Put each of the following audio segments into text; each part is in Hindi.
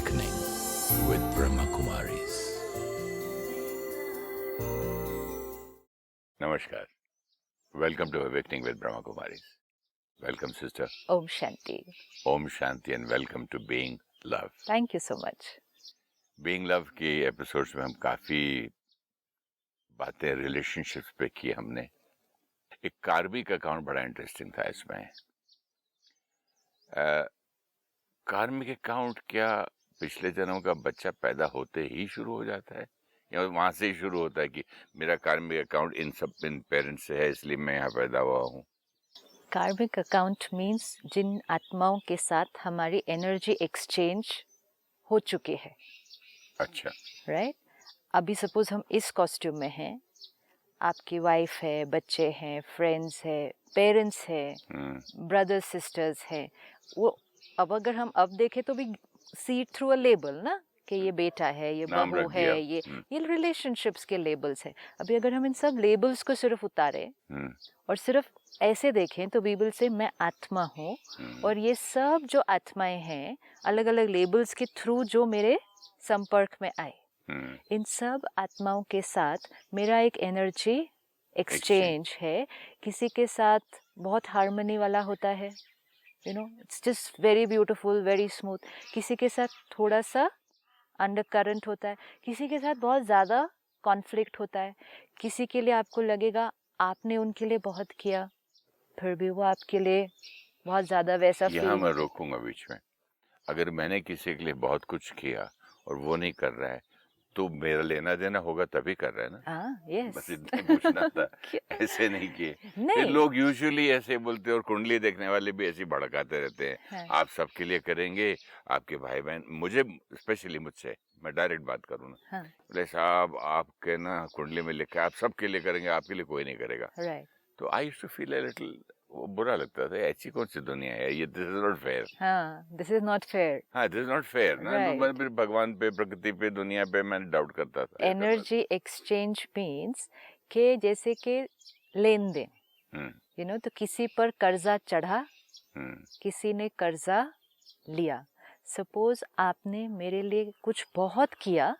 Awakening with Brahma Kumaris. Namaskar. Welcome to Awakening with Brahma Kumaris. Welcome, sister. Om Shanti. Om Shanti and welcome to Being Love. Thank you so much. Being Love के एपिसोड्स में हम काफी बातें रिलेशनशिप्स पे की हमने. एक कार्मिक अकाउंट बड़ा इंटरेस्टिंग था इसमें. कार्मिक अकाउंट क्या पिछले जन्म का बच्चा पैदा होते ही शुरू हो जाता है या वहां से ही शुरू होता है कि मेरा कार्मिक अकाउंट इन पेरेंट्स से है इसलिए मैं यहाँ पैदा हुआ हूँ? कार्मिक अकाउंट मीन्स जिन आत्माओं के साथ हमारी एनर्जी एक्सचेंज हो चुकी है. अच्छा. राइट. अभी सपोज हम इस कॉस्ट्यूम में हैं, आपकी वाइफ है, बच्चे हैं, फ्रेंड्स है, पेरेंट्स है, ब्रदर्स सिस्टर्स है. वो अब अगर हम अब देखें तो भी सी थ्रू अ लेबल ना कि ये बेटा है, ये बहू है, ये रिलेशनशिप्स के लेबल्स है. अभी अगर हम इन सब लेबल्स को सिर्फ उतारे और सिर्फ ऐसे देखें तो बीबल से मैं आत्मा हूँ और ये सब जो आत्माएं हैं अलग अलग लेबल्स के थ्रू जो मेरे संपर्क में आए, इन सब आत्माओं के साथ मेरा एक एनर्जी एक्सचेंज है. किसी के साथ बहुत हार्मनी वाला होता है, you know, it's just very beautiful, very smooth. किसी के साथ थोड़ा सा अंडर करंट होता है, किसी के साथ बहुत ज़्यादा कॉन्फ्लिक्ट होता है. किसी के लिए आपको लगेगा आपने उनके लिए बहुत किया फिर भी वो आपके लिए बहुत ज़्यादा वैसा फील. यहाँ मैं रोकूंगा बीच में. अगर मैंने किसी के लिए बहुत कुछ किया और वो नहीं कर रहा है तो मेरा लेना देना होगा तभी कर रहा है ना. हाँ, यस. बस इतना पूछना था. ऐसे नहीं किए. फिर लोग यूजुअली ऐसे बोलते हैं और कुंडली देखने वाले भी ऐसे भड़काते रहते हैं. हाँ. आप सबके लिए करेंगे, आपके भाई बहन, मुझे स्पेशली मुझसे, मैं डायरेक्ट बात करूँ ना. हाँ. बोले साहब आपके ना कुंडली में लिखा है आप सबके लिए करेंगे, आपके लिए कोई नहीं करेगा. राइट. तो I used to feel a little, वो बुरा लगता था. ऐसी कौन सी दुनिया है ये? This is not fair. हाँ, दिस इज नॉट फेयर. हाँ, दिस इज नॉट फेयर ना. मैं फिर भगवान पे, प्रकृति पे, दुनिया पे मैं डाउट करता था. एनर्जी एक्सचेंज मीन्स के जैसे कि लेन देन, यू नो, तो किसी पर कर्जा चढ़ा, किसी ने कर्जा लिया. सपोज आपने मेरे लिए कुछ बहुत किया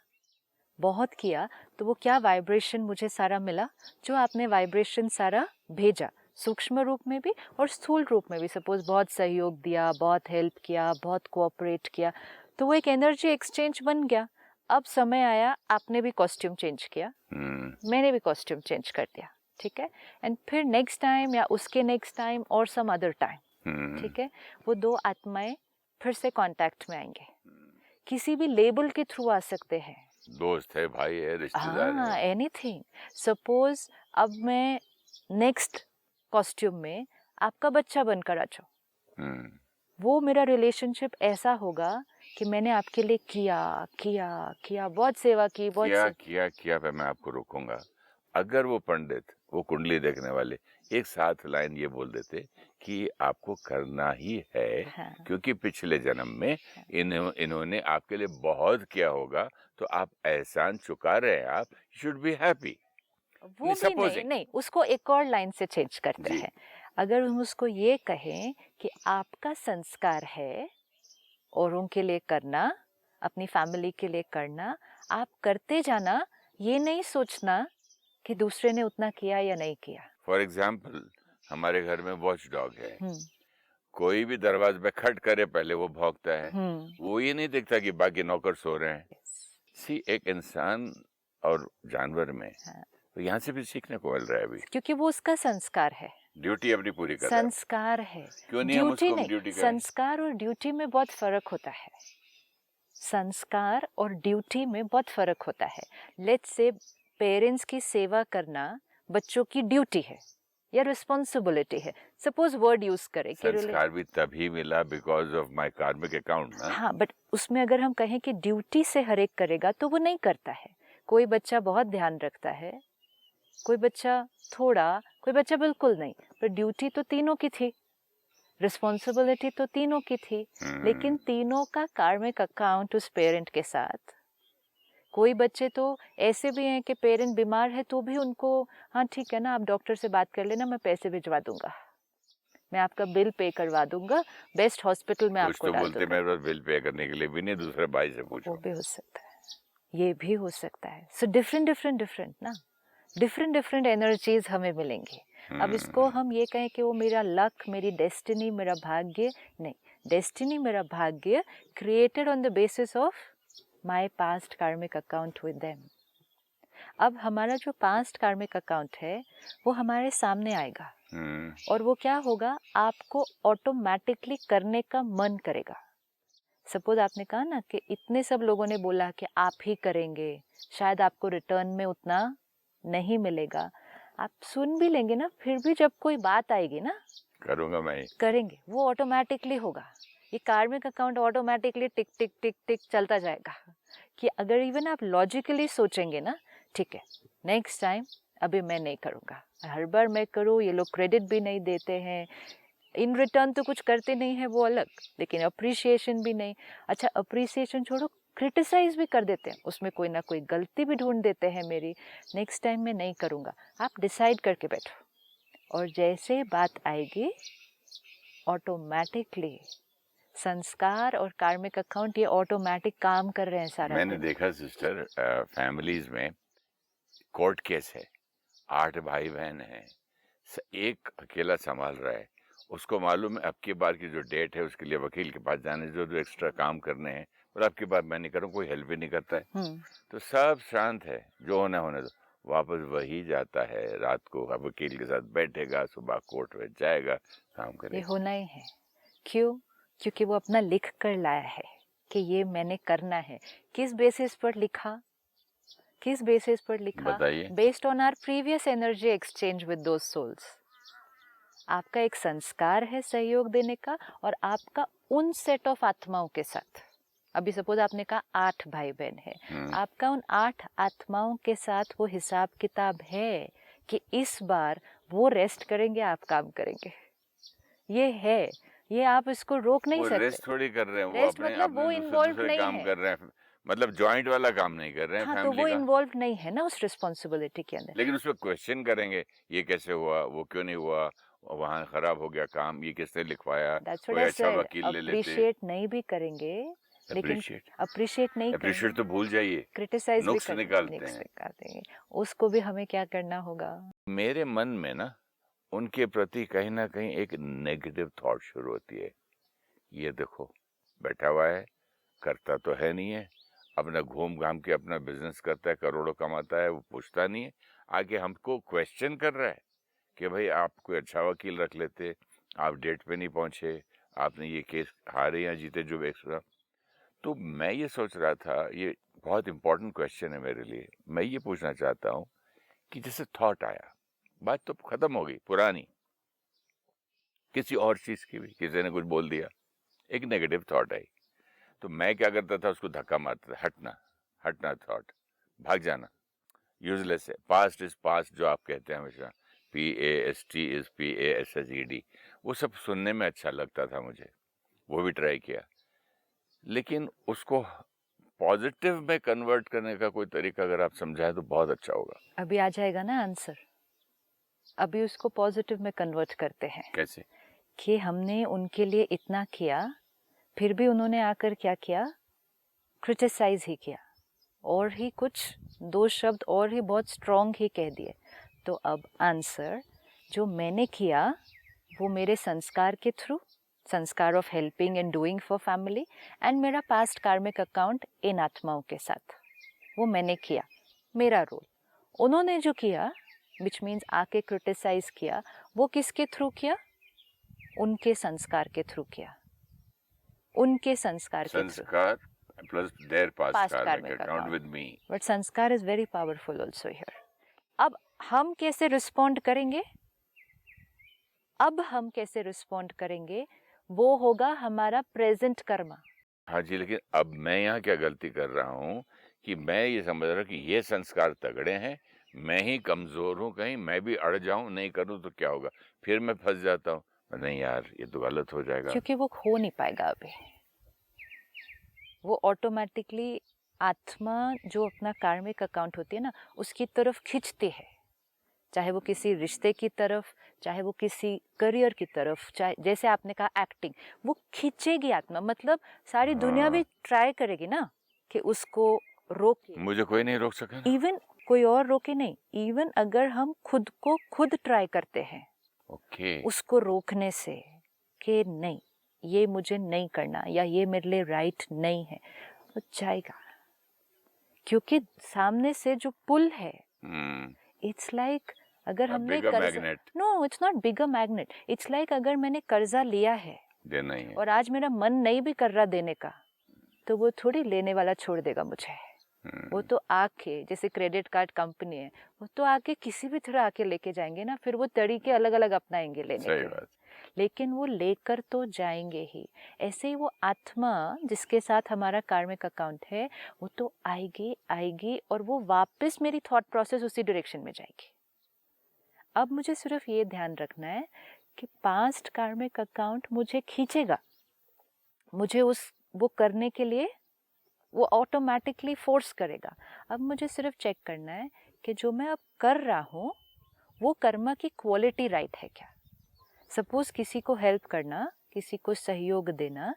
तो वो क्या वाइब्रेशन मुझे सारा मिला, जो आपने वाइब्रेशन सारा भेजा सूक्ष्म रूप में भी और स्थूल रूप में भी. सपोज बहुत सहयोग दिया, बहुत हेल्प किया, बहुत कोऑपरेट किया, तो वो एक एनर्जी एक्सचेंज बन गया. अब समय आया, आपने भी कॉस्ट्यूम चेंज किया, मैंने भी कॉस्ट्यूम चेंज कर दिया. ठीक है. एंड फिर नेक्स्ट टाइम या उसके नेक्स्ट टाइम और सम अदर टाइम, ठीक है, वो दो आत्माएं फिर से कांटेक्ट में आएंगे. किसी भी लेबल के थ्रू आ सकते हैं. दोस्त है, भाई है, रिश्तेदार है, एनीथिंग. सपोज अब मैं नेक्स्ट कॉस्ट्यूम में आपका बच्चा बनकर आ जाऊं, वो मेरा रिलेशनशिप ऐसा होगा कि मैंने आपके लिए किया बहुत सेवा की, बहुत किया पे मैं आपको रोकूंगा. अगर वो पंडित, वो कुंडली देखने वाले एक साथ लाइन ये बोल देते कि आपको करना ही है, हाँ. क्योंकि पिछले जन्म में इन्होंने आपके लिए बहुत किया होगा तो आप एहसान चुका रहे हैं, आप शुड बी हैप्पी. वो भी नहीं, उसको एक और लाइन से चेंज करते हैं. अगर हम उसको ये कहें कि आपका संस्कार है और उनके लिए करना, अपनी फैमिली के लिए करना, आप करते जाना, ये नहीं सोचना कि दूसरे ने उतना किया या नहीं किया. फॉर एग्जाम्पल, हमारे घर में वॉच डॉग है. कोई भी दरवाजे पे खट करे पहले वो भौंकता है. वो ये नहीं देखता कि बाकी नौकर सो रहे हैं. सी, एक इंसान और जानवर में, हाँ. तो यहाँ से भी सीखने को मिल रहा है अभी, क्योंकि वो उसका संस्कार है. ड्यूटी अपनी पूरी कर रहा है. संस्कार है, क्यों नहीं ड्यूटी हम उसको ड्यूटी करें? संस्कार और ड्यूटी में बहुत फर्क होता है. संस्कार और ड्यूटी में बहुत फर्क होता है. लेट्स से पेरेंट्स की सेवा करना बच्चों की ड्यूटी है या रिस्पॉन्सिबिलिटी है. सपोज वर्ड यूज करें कि संस्कार भी तभी मिला बिकॉज ऑफ माय कार्मिक अकाउंट ना. हाँ, बट उसमें अगर हम कहें कि ड्यूटी से हर एक करेगा तो वो नहीं करता है. कोई बच्चा बहुत ध्यान रखता है, कोई बच्चा थोड़ा, कोई बच्चा बिल्कुल नहीं. पर ड्यूटी तो तीनों की थी, रिस्पॉन्सिबिलिटी तो तीनों की थी, लेकिन तीनों का कार्मिक अकाउंट उस पेरेंट के साथ. कोई बच्चे तो ऐसे भी हैं कि पेरेंट बीमार है तो भी उनको, हाँ ठीक है ना, आप डॉक्टर से बात कर लेना, मैं पैसे भिजवा दूंगा, मैं आपका बिल पे करवा दूंगा, बेस्ट हॉस्पिटल में कुछ आपको तो डाल बोलते दूंगा। मेरे पास बिल पे करने के लिए भी नहीं, दूसरे भाई से वो पूछो। भी हो सकता है, ये भी हो सकता है। सो डिफरेंट ना, डिफरेंट एनर्जीज हमें मिलेंगी। अब इसको हम ये कहें कि वो मेरा लक, मेरी डेस्टिनी, मेरा भाग्य, नहीं। डेस्टिनी, मेरा भाग्य created on the basis of my past कार्मिक अकाउंट विद देम। अब हमारा जो पास्ट कार्मिक अकाउंट है वो हमारे सामने आएगा और वो क्या होगा, आपको ऑटोमेटिकली करने का मन करेगा। सपोज आपने कहा ना कि इतने सब लोगों ने बोला कि आप ही करेंगे, शायद आपको रिटर्न में उतना नहीं मिलेगा, आप सुन भी लेंगे ना, फिर भी जब कोई बात आएगी ना, करूंगा मैं ही। करेंगे, वो ऑटोमेटिकली होगा। ये कार्मिक अकाउंट ऑटोमेटिकली टिक टिक टिक टिक चलता जाएगा। कि अगर इवन आप लॉजिकली सोचेंगे ना, ठीक है नेक्स्ट टाइम अभी मैं नहीं करूँगा, हर बार मैं करूँ, ये लोग क्रेडिट भी नहीं देते हैं, इन रिटर्न तो कुछ करते नहीं है वो अलग, लेकिन अप्रिसिएशन भी नहीं। अच्छा अप्रिसिएशन छोड़ो, क्रिटिसाइज भी कर देते हैं, उसमें कोई ना कोई गलती भी ढूंढ देते हैं मेरी, नेक्स्ट टाइम मैं नहीं करूँगा। आप डिसाइड करके बैठो और जैसे बात आएगी ऑटोमेटिकली संस्कार और कार्मिक अकाउंट ये ऑटोमेटिक काम कर रहे हैं सारा मैंने दिन। देखा सिस्टर, फैमिलीज में कोर्ट केस है, 8 भाई बहन हैं, एक अकेला संभाल रहा है, उसको मालूम है अब की बार की जो डेट है उसके लिए वकील के पास जाने जो जो एक्स्ट्रा काम करने हैं, और अब की बार मैं नहीं करूँ, कोई हेल्प भी नहीं करता है। तो सब शांत है, जो होना होने दो। वापस वही जाता है रात को, अब वकील के साथ बैठेगा, सुबह कोर्ट में जाएगा, काम ये करेगा। होना ही है। क्यों? क्योंकि वो अपना लिख कर लाया है कि ये मैंने करना है। किस बेसिस पर लिखा? किस बेसिस पर लिखा? बताइए। Based on our previous energy exchange with those souls. आपका एक संस्कार है सहयोग देने का, और आपका उन सेट ऑफ आत्माओं के साथ, अभी सपोज आपने कहा 8 भाई बहन है, आपका उन 8 आत्माओं के साथ वो हिसाब किताब है कि इस बार वो रेस्ट करेंगे, आप काम करेंगे। ये है, ये आप इसको रोक नहीं वो सकते। रेस्ट थोड़ी कर रहे हैं, वो रेस्ट अपने मतलब वो अपने इन्वॉल्व दूसरे नहीं काम है। कर रहे हैं, मतलब जॉइंट वाला काम नहीं कर रहे हैं हाँ, तो फैमिली वो का। इन्वॉल्व नहीं है ना उस रिस्पॉन्सिबिलिटी के अंदर। लेकिन उसमें क्वेश्चन करेंगे, ये कैसे हुआ, वो क्यों नहीं हुआ, वहाँ खराब हो गया काम, ये किसने लिखवाया, दैट्स कोई व्हाट आई अच्छा सेड, वकील ले लेते। अप्रिशिएट नहीं भी करेंगे, लेकिन अप्रिशिएट नहीं करेंगे, अप्रिशिएट तो भूल जाइए, क्रिटिसाइज भी नुक्स निकालते हैं। निकाल देंगे, उसको भी हमें क्या करना होगा। मेरे मन में ना उनके प्रति कहीं ना कहीं एक नेगेटिव थॉट शुरू होती है। ये देखो बैठा हुआ है, करता तो है नहीं है, अपना घूम घाम के अपना बिजनेस करता है, करोड़ों कमाता है, वो पूछता नहीं है, आगे हमको क्वेश्चन कर रहा है कि भाई आप कोई अच्छा वकील रख लेते, आप डेट पे नहीं पहुंचे, आपने ये केस हारे या जीते जो एक्स्ट्रा। तो मैं ये सोच रहा था, ये बहुत इंपॉर्टेंट क्वेश्चन है मेरे लिए, मैं ये पूछना चाहता हूँ कि जैसे थॉट आया, बात तो खत्म हो गई पुरानी, किसी और चीज की भी किसी ने कुछ बोल दिया, एक नेगेटिव थॉट आई, तो मैं क्या करता था, उसको धक्का मारता था, हटना हटना थॉट, भाग जाना, यूजलेस है, पास्ट इज पास्ट जो आप कहते हैं हमेशा, PAST इज PASSED, वो सब सुनने में अच्छा लगता था मुझे, वो भी ट्राई किया, लेकिन उसको पॉजिटिव में कन्वर्ट करने का कोई तरीका अगर आप समझाएं तो बहुत अच्छा होगा। अभी आ जाएगा ना आंसर, अभी उसको पॉजिटिव में कन्वर्ट करते हैं। कैसे? कि हमने उनके लिए इतना किया, फिर भी उन्होंने आकर क्या किया, क्रिटिसाइज ही किया, और ही कुछ 2 शब्द और ही बहुत स्ट्रॉन्ग ही कह दिए। तो अब आंसर जो मैंने किया वो मेरे संस्कार के थ्रू, संस्कार of helping and doing for family, and मेरा पास्ट कार्मिक अकाउंट इन आत्माओं के साथ, वो मैंने किया, मेरा रोल। उन्होंने जो किया विच मीन्स आके क्रिटिसाइज किया, वो किसके थ्रू किया, उनके संस्कार के थ्रू किया, उनके संस्कार के through. Sanskar plus their Past past karmic karmic account account. With me. But sanskar is very powerful also here. अब हम कैसे रिस्पॉन्ड करेंगे, अब हम कैसे रिस्पॉन्ड करेंगे, वो होगा हमारा प्रेजेंट कर्मा। हाँ जी, लेकिन अब मैं यहाँ क्या गलती कर रहा हूँ कि मैं ये समझ रहा हूँ कि ये संस्कार तगड़े हैं, मैं ही कमजोर हूँ, कहीं मैं भी अड़ जाऊं, नहीं करूँ तो क्या होगा, फिर मैं फंस जाता हूँ, नहीं यार ये तो गलत हो जाएगा। क्योंकि वो हो नहीं पाएगा अभी, वो चाहे वो किसी रिश्ते की तरफ, चाहे वो किसी करियर की तरफ, चाहे जैसे आपने कहा एक्टिंग, वो खींचेगी आत्मा, मतलब सारी दुनिया भी ट्राई करेगी ना कि उसको रोके। मुझे कोई नहीं रोक सका ना। इवन कोई और रोके नहीं, इवन अगर हम खुद को खुद ट्राई करते हैं ओके। उसको रोकने से कि नहीं ये मुझे नहीं करना या ये मेरे लिए राइट नहीं है, वो जाएगा। क्योंकि सामने से जो पुल है, इट्स लाइक अगर हमने no it's not bigger magnet, it's like अगर मैंने कर्जा लिया है देना ही है और आज मेरा मन नहीं भी कर रहा देने का, तो वो थोड़ी लेने वाला छोड़ देगा मुझे। वो तो आके, जैसे क्रेडिट कार्ड कंपनी है, वो तो आके किसी भी तरह आके लेके जाएंगे ना, फिर वो तरीके अलग अलग अपनाएंगे लेने के, लेकिन वो लेकर तो जाएंगे ही। ऐसे ही वो आत्मा जिसके साथ हमारा कार्मिक अकाउंट है, वो तो आएगी आएगी और वो वापस मेरी थॉट प्रोसेस उसी डायरेक्शन में जाएगी। अब मुझे सिर्फ ये ध्यान रखना है कि पास्ट कार्मिक अकाउंट मुझे खींचेगा, मुझे वो करने के लिए वो ऑटोमेटिकली फोर्स करेगा। अब मुझे सिर्फ चेक करना है कि जो मैं अब कर रहा हूँ वो कर्म की क्वालिटी राइट है क्या। सपोज किसी को हेल्प करना, किसी को सहयोग देना,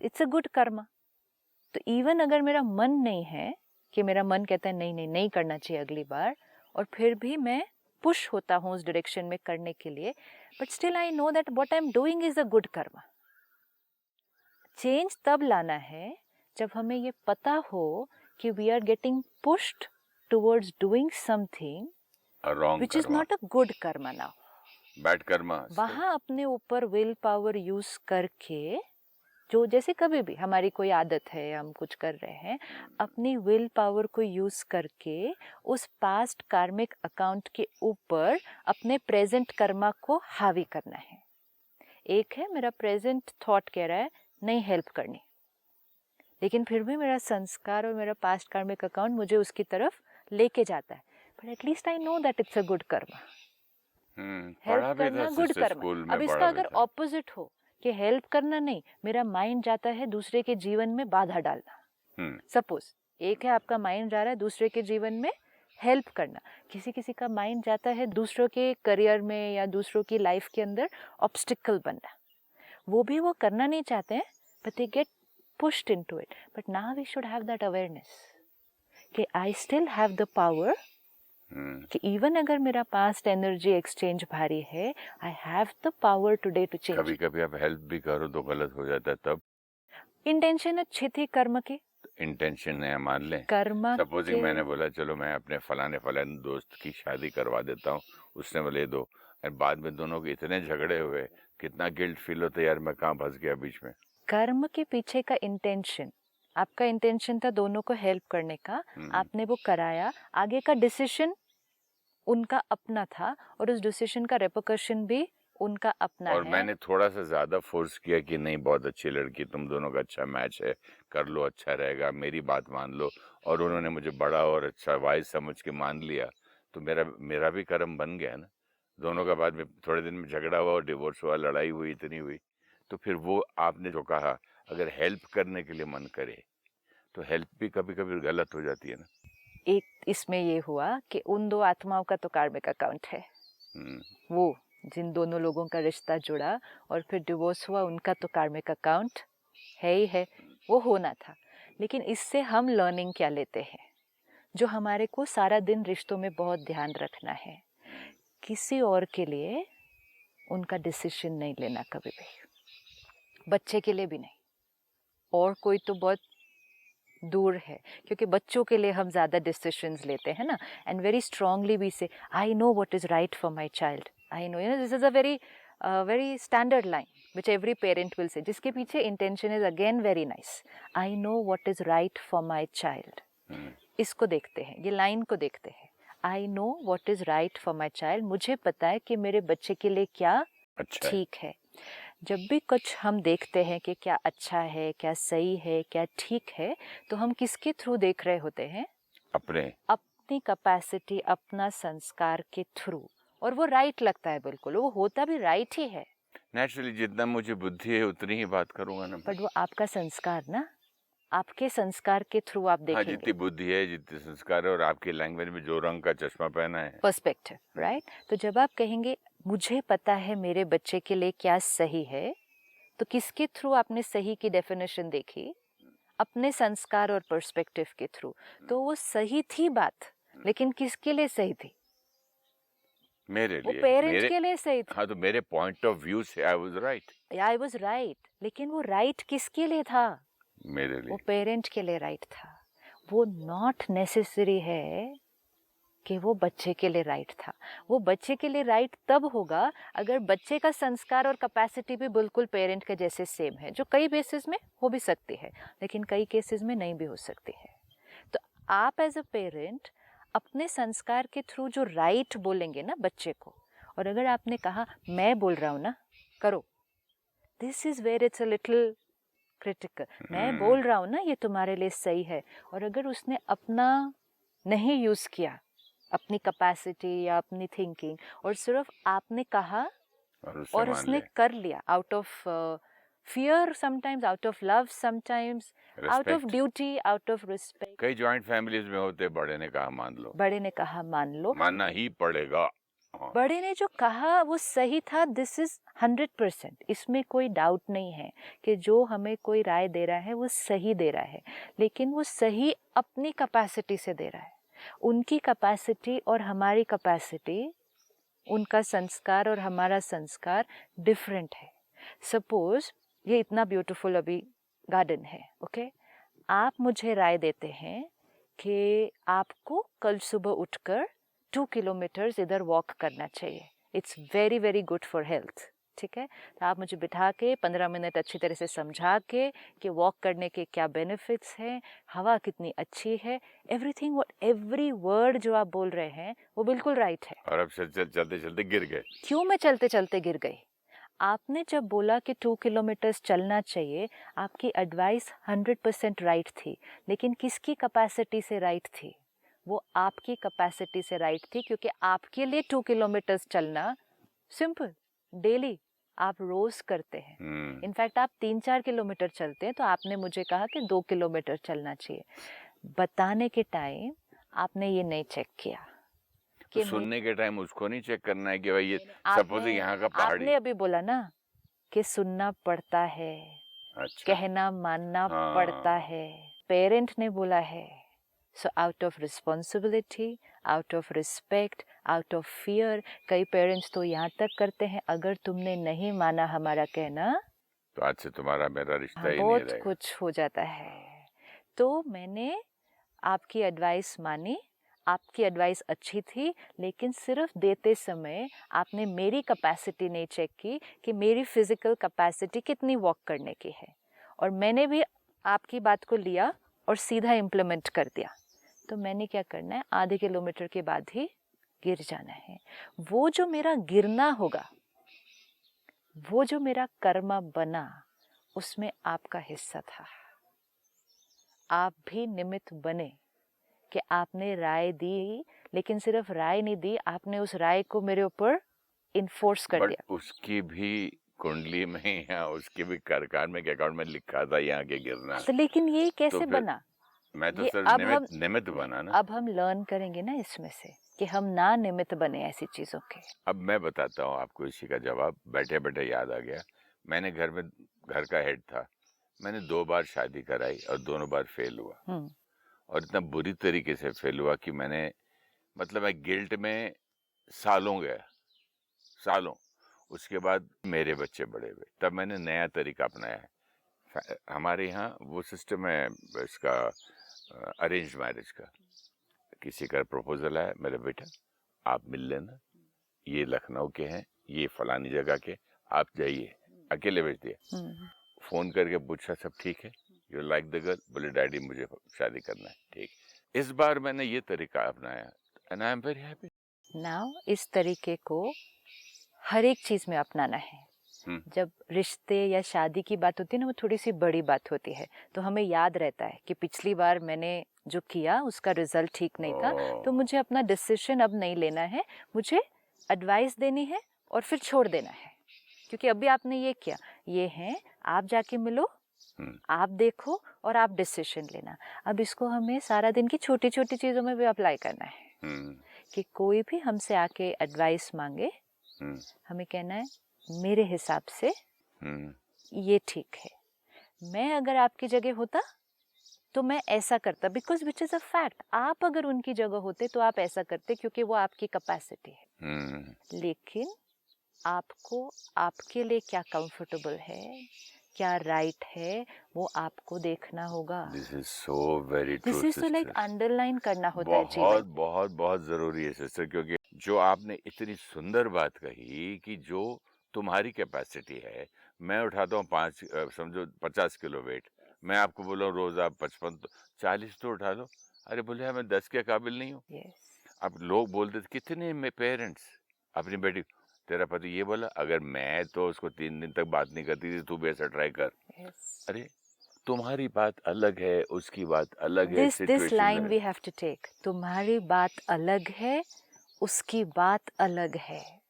इट्स अ गुड कर्म। तो इवन अगर मेरा मन नहीं है, कि मेरा मन कहता है नहीं नहीं नहीं करना चाहिए अगली बार, और फिर भी मैं पुश होता हूँ उस डायरेक्शन में करने के लिए, but still I know that what I am doing is a good karma. Change तब लाना है जब हमें ये पता हो कि we are getting pushed towards doing something which is not a good karma now, bad karma. वहाँ अपने ऊपर विल पावर यूज करके, जो जैसे कभी भी हमारी कोई आदत है, हम कुछ कर रहे हैं, अपनी विल पावर को यूज करके उस पास्ट कार्मिक अकाउंट के ऊपर अपने प्रेजेंट कर्मा को हावी करना है। एक है मेरा प्रेजेंट थॉट कह रहा है नहीं हेल्प करनी, लेकिन फिर भी मेरा संस्कार और मेरा पास्ट कार्मिक अकाउंट मुझे उसकी तरफ लेके जाता है, but at least I know that it's a good Karma. Help करना गुड कर्मा। अब इसका अगर ऑपोजिट हो कि हेल्प करना नहीं, मेरा माइंड जाता है दूसरे के जीवन में बाधा डालना। सपोज एक है आपका माइंड जा रहा है दूसरे के जीवन में हेल्प करना, किसी किसी का माइंड जाता है दूसरों के करियर में या दूसरों की लाइफ के अंदर ऑब्स्टिकल बनना, वो भी वो करना नहीं चाहते हैं, but they get pushed into it. But now we should have that awareness कि I still have the power कि even अगर मेरा past energy exchange भारी है, I have the power today to change. कभी कभी आप हेल्प भी करो तो गलत हो जाता है, तब इंटेंशन अच्छी थी कर्म की, इंटेंशन है मान लें, कर्म सपोजिंग मैंने बोला चलो मैं अपने फलाने दोस्त की शादी करवा देता हूँ, उसने बोले दो, और बाद में दोनों के इतने झगड़े हुए, कितना गिल्ट फील होता है यार मैं कहाँ फंस गया बीच में। कर्म के पीछे का इंटेंशन, आपका इंटेंशन था दोनों को हेल्प करने का, आपने वो कराया, आगे का डिसीजन उनका अपना था और उस डिसीजन का रेपरकशन भी उनका अपना और है। मैंने थोड़ा सा ज्यादा फोर्स किया कि नहीं बहुत अच्छी लड़की, तुम दोनों का अच्छा मैच है, कर लो अच्छा रहेगा, मेरी बात मान लो, और उन्होंने मुझे बड़ा और अच्छा वाइज समझ के मान लिया, तो मेरा भी कर्म बन गया ना। दोनों का बाद में थोड़े दिन में झगड़ा हुआ और डिवोर्स हुआ, लड़ाई हुई, इतनी हुई, तो फिर वो आपने जो कहा अगर हेल्प करने के लिए मन करे तो हेल्प भी कभी कभी गलत हो जाती है ना। एक इसमें ये हुआ कि उन दो आत्माओं का तो कार्मिक अकाउंट है, वो जिन दोनों लोगों का रिश्ता जुड़ा और फिर डिवोर्स हुआ, उनका तो कार्मिक अकाउंट है ही है, वो होना था। लेकिन इससे हम लर्निंग क्या लेते हैं, जो हमारे को सारा दिन रिश्तों में बहुत ध्यान रखना है, किसी और के लिए उनका डिसीजन नहीं लेना कभी भी, बच्चे के लिए भी नहीं, और कोई तो बहुत दूर है, क्योंकि बच्चों के लिए हम ज़्यादा डिसीजंस लेते हैं ना, एंड वेरी स्ट्रांगली वी से I know what is right for my child, I know, this is a very standard line which every parent will say, जिसके पीछे intention is again very nice, I know what is right for my child. इसको देखते हैं, ये लाइन को देखते हैं, I know what is right for my child, मुझे पता है कि मेरे बच्चे के लिए क्या अच्छा ठीक है। जब भी कुछ हम देखते हैं कि क्या अच्छा है, क्या सही है, क्या ठीक है, तो हम किसके थ्रू देख रहे होते हैं, अपनी कैपेसिटी, अपना संस्कार के थ्रू, और वो राइट लगता है, बिल्कुल वो होता भी राइट ही है। नेचुरली जितना मुझे बुद्धि है उतनी ही बात करूंगा ना, बट वो आपका संस्कार ना, आपके संस्कार के थ्रू आप हाँ, देखेंगे, जितनी बुद्धि है, जितने संस्कार है, और आपकी लैंग्वेज में जो रंग का चश्मा पहना है, पर्सपेक्टिव, राइट? तो जब आप कहेंगे मुझे पता है मेरे बच्चे के लिए क्या सही है, तो किसके थ्रू आपने सही की डेफिनेशन देखी? अपने संस्कार और पर्सपेक्टिव के थ्रू। तो वो सही थी बात, लेकिन किसके लिए सही थी? मेरे वो लिए, पेरेंट के लिए सही थी। हाँ, तो मेरे पॉइंट ऑफ व्यू से I was right. I was right, लेकिन वो राइट किसके लिए था? मेरे लिए वो पेरेंट के लिए राइट था। वो नॉट नेसेसरी है कि वो बच्चे के लिए राइट था। वो बच्चे के लिए राइट तब होगा अगर बच्चे का संस्कार और कैपेसिटी भी बिल्कुल पेरेंट के जैसे सेम है, जो कई बेसिस में हो भी सकती है, लेकिन कई केसेस में नहीं भी हो सकती है। तो आप एज अ पेरेंट अपने संस्कार के थ्रू जो राइट बोलेंगे ना बच्चे को, और अगर आपने कहा मैं बोल रहा हूँ ना करो, this is where it's a little critical. मैं बोल रहा हूँ ना ये तुम्हारे लिए सही है, और अगर उसने अपना नहीं यूज किया, अपनी कैपेसिटी या अपनी थिंकिंग, और सिर्फ आपने कहा और उसने कर लिया out of fear, sometimes out of love, sometimes out of duty, out of respect. कई जॉइंट फैमिलीज में होते, बड़े ने कहा मान लो, बड़े ने कहा मान लो, मानना ही पड़ेगा। हाँ। बड़े ने जो कहा वो सही था, दिस इज 100%, इसमें कोई डाउट नहीं है कि जो हमें कोई राय दे रहा है वो सही दे रहा है, लेकिन वो सही अपनी कैपेसिटी से दे रहा है। उनकी कैपेसिटी और हमारी कैपेसिटी, उनका संस्कार और हमारा संस्कार डिफरेंट है। सपोज ये इतना ब्यूटीफुल अभी गार्डन है, ओके, आप मुझे राय देते हैं कि आपको कल सुबह उठकर 2 किलोमीटर्स इधर वॉक करना चाहिए, it's very very good for health, ठीक है? तो आप मुझे बिठा के 15 मिनट अच्छी तरह से समझा के कि वॉक करने के क्या बेनिफिट्स हैं, हवा कितनी अच्छी है, एवरीथिंग, एवरी वर्ड जो आप बोल रहे हैं वो बिल्कुल राइट है। और अब चलते चलते गिर गए। क्यों मैं चलते चलते गिर गई? आपने जब बोला कि 2 किलोमीटर्स चलना चाहिए, आपकी एडवाइस 100% राइट थी, लेकिन किसकी कैपेसिटी से राइट थी? वो आपकी कैपेसिटी से राइट थी, क्योंकि आपके लिए 2 किलोमीटर्स चलना सिंपल, डेली आप रोज करते हैं। इनफैक्ट आप 3-4 किलोमीटर चलते हैं, तो आपने मुझे कहा कि 2 किलोमीटर चलना चाहिए। बताने के टाइम आपने ये नहीं चेक किया तो सुनने के टाइम उसको नहीं चेक करना है कि भाई ये सपोज यहाँ का पहाड़ी। आपने अभी बोला ना कि सुनना पड़ता है, अच्छा। कहना मानना पड़ता है, पेरेंट ने बोला है। So out of responsibility, out of respect, out of fear, कई पेरेंट्स तो यहाँ तक करते हैं, अगर तुमने नहीं माना हमारा कहना तो आज से तुम्हारा मेरा रिश्ता ही नहीं बहुत रहेगा। कुछ हो जाता है। तो मैंने आपकी एडवाइस मानी, आपकी एडवाइस अच्छी थी, लेकिन सिर्फ देते समय आपने मेरी कैपेसिटी नहीं चेक की कि मेरी फिजिकल कैपेसिटी कितनी वॉक करने की है, और मैंने भी आपकी बात को लिया और सीधा इम्प्लीमेंट कर दिया। तो मैंने क्या करना है, आधे किलोमीटर के बाद ही गिर जाना है। वो जो मेरा गिरना होगा, वो जो मेरा कर्म बना, उसमें आपका हिस्सा था। आप भी निमित्त बने कि आपने राय दी, लेकिन सिर्फ राय नहीं दी, आपने उस राय को मेरे ऊपर इन्फोर्स कर दिया। उसकी भी कुंडली में या उसके भी करकार में अकाउंट में लिखा था यहाँ के गिरना। तो लेकिन ये कैसे बना? मैं तो ये सर निमित्त बना ना। अब हम लर्न करेंगे ना इसमें से कि हम ना निमित्त बने ऐसी चीजों के। अब मैं बताता हूँ आपको इसी का जवाब, बैठे बैठे याद आ गया। मैंने घर का हेड था, मैंने 2 बार शादी कराई और दोनों बार फेल हुआ, और इतना बुरी तरीके से फेल हुआ कि मैंने मतलब मैं गिल्ट में सालों गया, सालों। उसके बाद मेरे बच्चे बड़े हुए, तब मैंने नया तरीका अपनाया है। हमारे यहाँ वो सिस्टम है इसका, अरेंज मैरिज का। किसी का प्रपोजल है, मेरे बेटा आप मिल लेना, ये लखनऊ के हैं, ये फलानी जगह के, आप जाइए। अकेले भेज दिया, फोन करके पूछा सब ठीक है, यू लाइक द गर्ल? बोले डैडी मुझे शादी करना है। ठीक, इस बार मैंने ये तरीका अपनाया and I am very happy. Now इस तरीके को हर एक चीज में अपनाना है। जब रिश्ते या शादी की बात होती है ना, वो थोड़ी सी बड़ी बात होती है, तो हमें याद रहता है कि पिछली बार मैंने जो किया उसका रिजल्ट ठीक नहीं था, तो मुझे अपना डिसीजन अब नहीं लेना है, मुझे एडवाइस देनी है और फिर छोड़ देना है। क्योंकि अभी आपने ये किया, ये है आप जाके मिलो आप देखो और आप डिसीजन लेना। अब इसको हमें सारा दिन की छोटी छोटी चीज़ों में भी अप्लाई करना है कि कोई भी हमसे आके एडवाइस मांगे, हमें कहना है मेरे हिसाब से ये ठीक है, मैं अगर आपकी जगह होता तो मैं ऐसा करता, because which is a fact. आप अगर उनकी जगह होते तो आप ऐसा करते क्योंकि वो आपकी कैपेसिटी है। लेकिन आपको आपके लिए क्या कंफर्टेबल है, क्या राइट है, वो आपको देखना होगा। This is so very true. This is तो लाइक अंडरलाइन करना होता है जीवन। बहुत बहुत बहुत जरूरी है सिस्टर, क्योंकि जो आपने इतनी सुंदर बात कही कि जो तुम्हारी कैपेसिटी है, मैं उठाता हूँ 5 समझो 50 किलो वेट, मैं आपको बोला रोज आप 55 तो 40 तो उठा लो, अरे बोले मैं 10 के काबिल नहीं हूँ। अब लोग बोलते थे, कितने में पेरेंट्स अपनी बेटी, तेरा पति ये बोला, अगर मैं तो उसको 3 दिन तक बात नहीं करती थी, तू भी ऐसा ट्राई कर। अरे तुम्हारी बात अलग है, उसकी बात अलग है, this line we have to take, तुम्हारी बात अलग है, उसकी बात अलग है,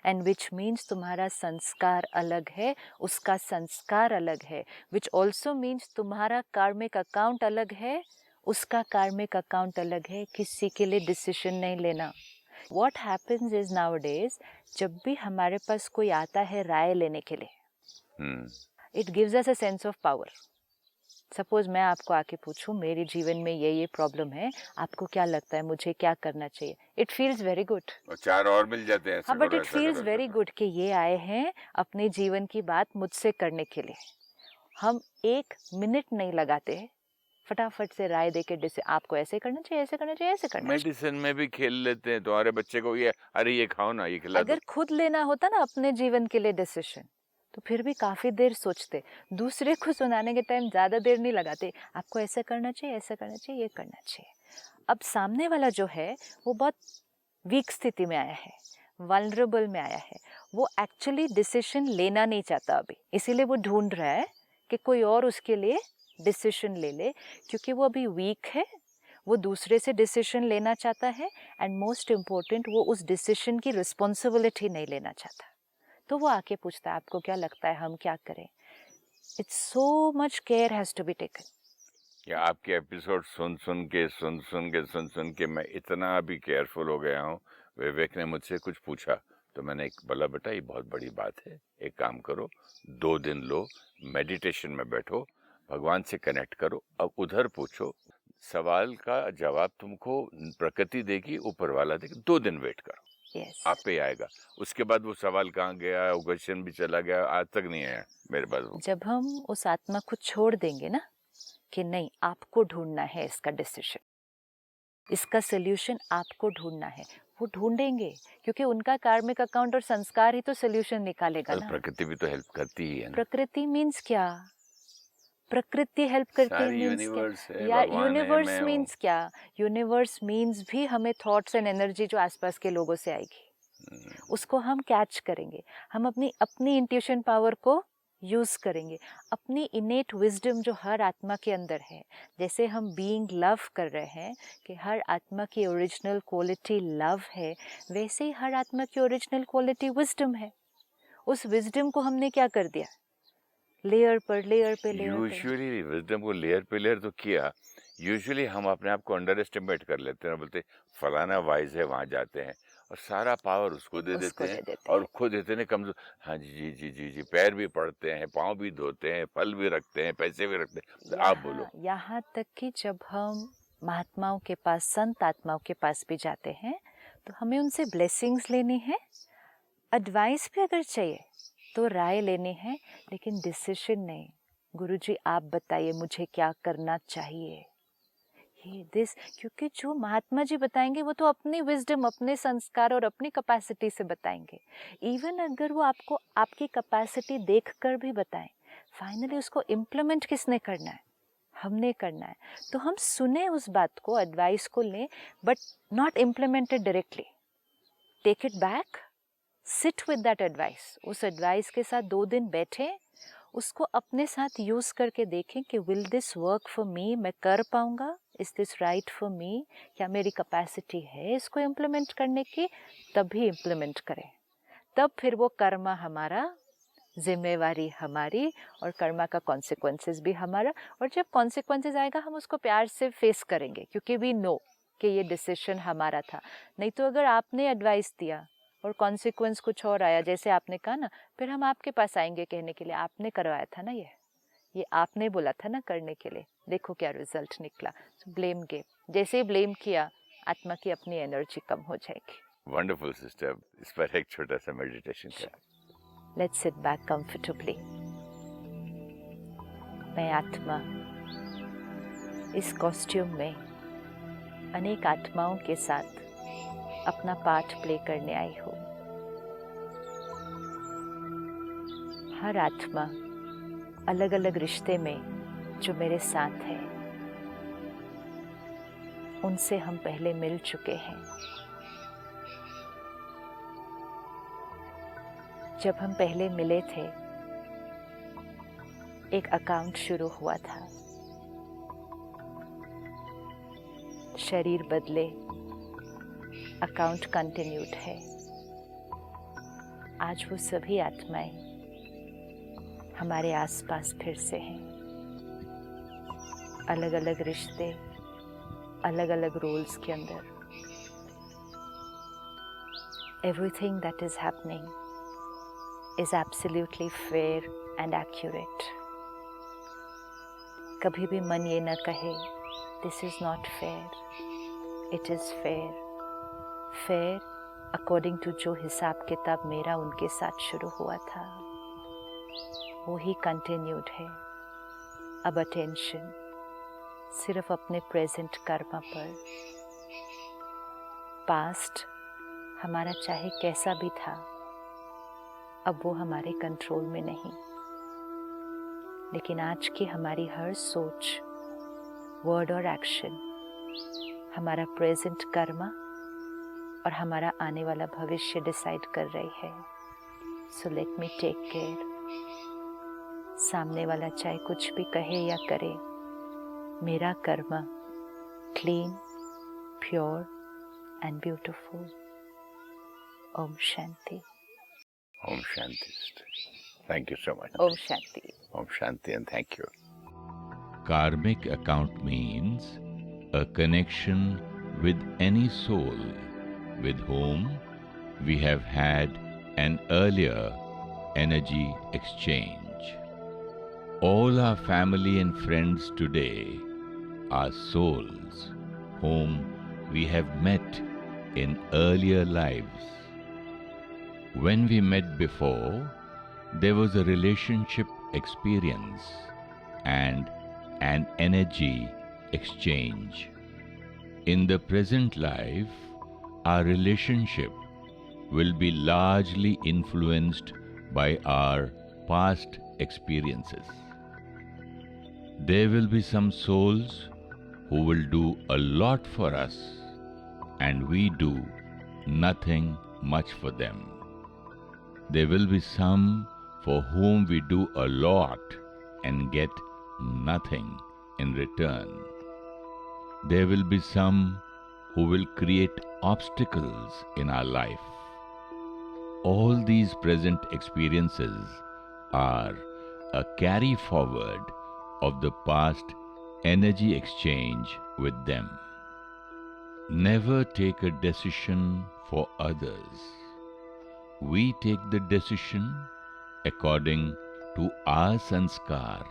एंड विच मीन्स तुम्हारा संस्कार अलग है, उसका संस्कार अलग है, विच ऑल्सो मीन्स तुम्हारा कार्मिक अकाउंट अलग है, उसका कार्मिक अकाउंट अलग है। किसी के लिए डिसीजन नहीं लेना। What happens is nowadays, जब भी हमारे पास कोई आता है राय लेने के लिए, it gives us a sense of power. Suppose मैं आपको आके पूछूं, मेरे जीवन में ये प्रॉब्लम है, आपको क्या लगता है मुझे क्या करना चाहिए? It feels very good. और 4 और मिल जाते हैं। हाँ, but it feels very good कि ये आए हैं अपने जीवन की बात मुझसे करने के लिए। हम 1 मिनट नहीं लगाते, फटाफट से राय देके जैसे आपको ऐसे करना चाहिए, ऐसे करना चाहिए, ऐसे करना चाहिए। मेडिसिन में भी खेल लेते हैं, तुम्हारे बच्चे को ये, अरे ये खाओ ना, ये खिला दो। अगर खुद लेना होता ना अपने जीवन के लिए डिसीजन, तो फिर भी काफी देर सोचते। दूसरे को सुनाने के टाइम ज्यादा देर नहीं लगाते, आपको ऐसा करना चाहिए, ऐसा करना चाहिए, ये करना चाहिए। अब सामने वाला जो है वो बहुत वीक स्थिति में आया है, वल्नरेबल में आया है, वो एक्चुअली डिसीजन लेना नहीं चाहता अभी, इसीलिए वो ढूंढ रहा है कि कोई और उसके लिए डिसीजन ले ले, क्योंकि वो अभी वीक है, वो दूसरे से डिसीजन लेना चाहता है, एंड मोस्ट इम्पोर्टेंट वो उस डिसीजन की रिस्पॉन्सिबिलिटी नहीं लेना चाहता। तो वो आके पूछता है आपको क्या लगता है हम क्या करें? It's so much care has to be taken. या आपके एपिसोड सुन के मैं इतना अभी केयरफुल हो गया हूँ। विवेक ने मुझसे कुछ पूछा तो मैंने एक बोला, बेटा ये बहुत बड़ी बात है, एक काम करो, 2 दिन लो, मेडिटेशन में बैठो, भगवान से कनेक्ट करो, अब उधर पूछो, सवाल का जवाब तुमको प्रकृति देगी, ऊपर वाला देगी, 2 दिन वेट करो। Yes. आप पे आएगा। उसके बाद वो सवाल कहाँ गया, वो क्वेश्चन भी चला गया, आज तक नहीं आया मेरे पास वो। जब हम उस आत्मा को छोड़ देंगे ना कि नहीं आपको ढूंढना है इसका डिसीजन, इसका सोल्यूशन आपको ढूंढना है, वो ढूंढेंगे, क्योंकि उनका कार्मिक अकाउंट और संस्कार ही तो सोल्यूशन निकालेगा ना। प्रकृति भी तो हेल्प करती ही है ना। प्रकृति मीन्स क्या? प्रकृति हेल्प करती है मीन्स क्या? या यूनिवर्स मीन्स क्या? यूनिवर्स मीन्स भी हमें थॉट्स एंड एनर्जी जो आसपास के लोगों से आएगी, उसको हम कैच करेंगे, हम अपनी इंट्यूशन पावर को यूज करेंगे, अपनी इनेट विजडम जो हर आत्मा के अंदर है। जैसे हम बीइंग लव कर रहे हैं कि हर आत्मा की ओरिजिनल क्वालिटी लव है, वैसे ही हर आत्मा की ओरिजिनल क्वालिटी विजडम है। उस विजडम को हमने क्या कर दिया, लेयर पर लेयर पे लेयर। यूजुअली विजडम को लेयर पे लेयर तो किया, यूजुअली हम अपने आप को अंडर एस्टिमेट कर लेते हैं, बोलते फलाना वाइज है, वहां जाते हैं और सारा पावर उसको दे देते हैं और खुद इतने कमजोर। हाँ जी जी जी जी जी, पैर भी पड़ते हैं, पाँव भी धोते हैं, फल भी रखते हैं, पैसे भी रखते हैं। आप बोलो। यहाँ तक कि जब हम महात्माओं के पास, संत आत्माओं के पास भी जाते हैं तो हमें उनसे ब्लेसिंग्स लेनी है, एडवाइस भी अगर चाहिए तो राय लेनी है, लेकिन डिसीजन नहीं। गुरुजी आप बताइए मुझे क्या करना चाहिए, ये दिस, क्योंकि जो महात्मा जी बताएंगे वो तो अपनी विजडम, अपने संस्कार और अपनी कैपेसिटी से बताएंगे। इवन अगर वो आपको आपकी कैपेसिटी देखकर भी बताएं, फाइनली उसको इम्प्लीमेंट किसने करना है? हमने करना है। तो हम सुने उस बात को, एडवाइस को लें, but not implemented directly. Take it back, sit with that advice, उस एडवाइस के साथ 2 दिन बैठें, उसको अपने साथ यूज करके देखें कि will this work for me, मैं कर पाऊंगा, is this right for me, क्या मेरी कैपेसिटी है इसको इम्प्लीमेंट करने की? तभी इम्प्लीमेंट करें, तब फिर वो कर्मा हमारा जिम्मेवारी हमारी और कर्मा का कॉन्सिक्वेंसेस भी हमारा। और जब कॉन्सिक्वेंसेस आएगा हम उसको प्यार से फेस करेंगे, क्योंकि वी नो कि ये डिसीजन हमारा था। नहीं तो अगर आपने एडवाइस दिया और कॉन्सिक्वेंस कुछ और आया, जैसे आपने कहा ना, फिर हम आपके पास आएंगे कहने के लिए आपने करवाया था ना, ये आपने बोला था ना करने के लिए, देखो क्या रिजल्ट निकला। सो ब्लेम गेम, जैसे ही ब्लेम किया आत्मा की अपनी एनर्जी कम हो जाएगी। वंडरफुल सिस्टर, इस पर एक छोटा सा मेडिटेशन करें। Let's sit back comfortably. मैं आत्मा इस कॉस्ट्यूम में अनेक आत्माओं के साथ अपना पार्ट प्ले करने आई हूँ। हर आत्मा अलग अलग रिश्ते में जो मेरे साथ है, उनसे हम पहले मिल चुके हैं। जब हम पहले मिले थे, एक अकाउंट शुरू हुआ था। शरीर बदले, अकाउंट कंटिन्यूड है। आज वो सभी आत्माएं हमारे आसपास फिर से हैं। अलग अलग रिश्ते, अलग अलग रोल्स के अंदर। Everything that is happening is absolutely fair and accurate. कभी भी मन ये न कहे this is not fair, it is fair. Fair according to जो हिसाब किताब मेरा उनके साथ शुरू हुआ था, वो ही कंटिन्यूड है। अब अटेंशन सिर्फ अपने प्रेजेंट कर्मा पर। पास्ट हमारा चाहे कैसा भी था, अब वो हमारे कंट्रोल में नहीं, लेकिन आज की हमारी हर सोच, वर्ड और एक्शन हमारा प्रेजेंट कर्मा और हमारा आने वाला भविष्य डिसाइड कर रही है। So let me take care. सामने वाला चाहे कुछ भी कहे या करे, मेरा karma clean, pure and beautiful. ओम शांति। Om Shanti, sister. Thank you so much. Om Shanti. Om Shanti, and thank you. Karmic account means a connection with any soul with whom we have had an earlier energy exchange. All our family and friends today are souls whom we have met in earlier lives. When we met before, there was a relationship experience and an energy exchange. In the present life, our relationship will be largely influenced by our past experiences. There will be some souls who will do a lot for us, and we do nothing much for them. There will be some for whom we do a lot and get nothing in return. There will be some who will create obstacles in our life. All these present experiences are a carry forward of the past energy exchange with them. Never take a decision for others. We take the decision according to our sanskar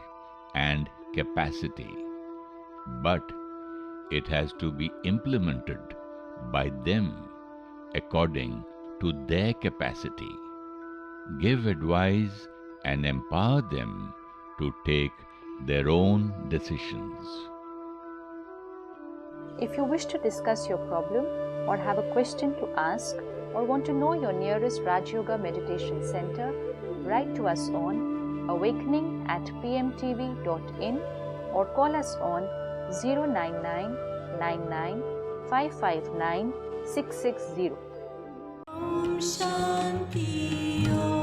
and capacity, but it has to be implemented by them according to their capacity. Give advice and empower them to take their own decisions. If you wish to discuss your problem or have a question to ask or want to know your nearest Raj Yoga Meditation Center, write to us on awakening@pmtv.in or call us on 099 99 559 660. Om Shanti Om.